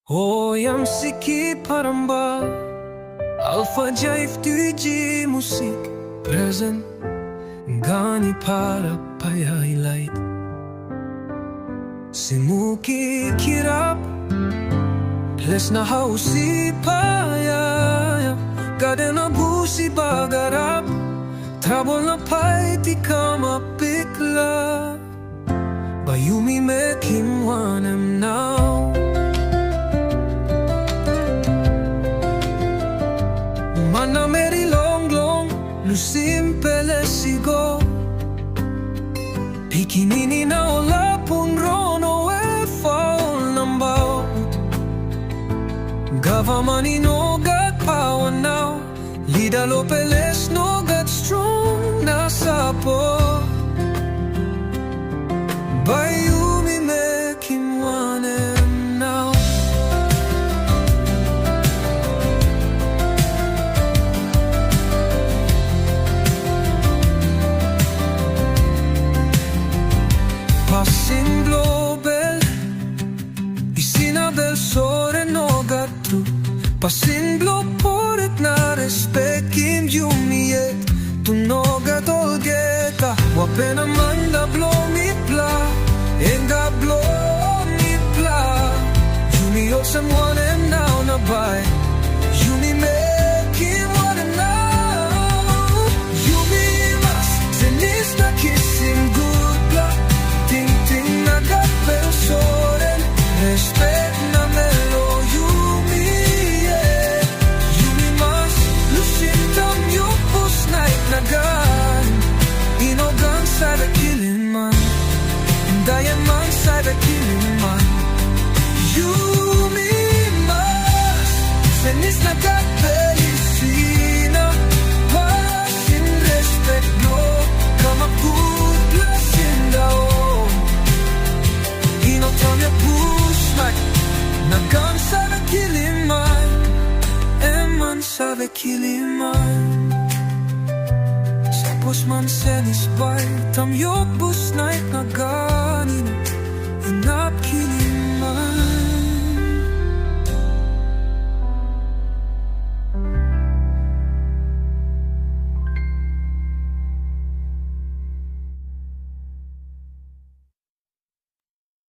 Oyam siki paramba ALPHA-JIVE DJ musik present Gani para pay-highlight Simuki Kirap Les na hausi paya Gade na busi bagarap Trouble na pay ti kama pikla Bayumi make him want him now Mana meri long long Lu simple sigo Pikinini na ola pun rono e faul nambao Gava mani no got power now Lida lopeles no got strong na sapo Bayumi make him want him now Passing global Isinabel sore no gattu Passing gloporet na respect Kim jumiet Tu no gatolgeta Wapena manda blomipla Enga blomipla Jumi someone and now na bay Jumi make him wanna now Jumi mas Zenis na kissing good luck Ting ting na gatpel soren Respect na melo Jumi yeah Jumi mas Lusintam yupos night na gan Inogan sa the Kilim man Dayan man sa the Kilim man Jumi mas Zenis na gatpel isina Pasin respect no Kamaput lasin daw Inotamya pusmak Nagan sa the Kilim man Eman sa the Kilim man Sapos man senis bay Tam yok bus night na ganin Inap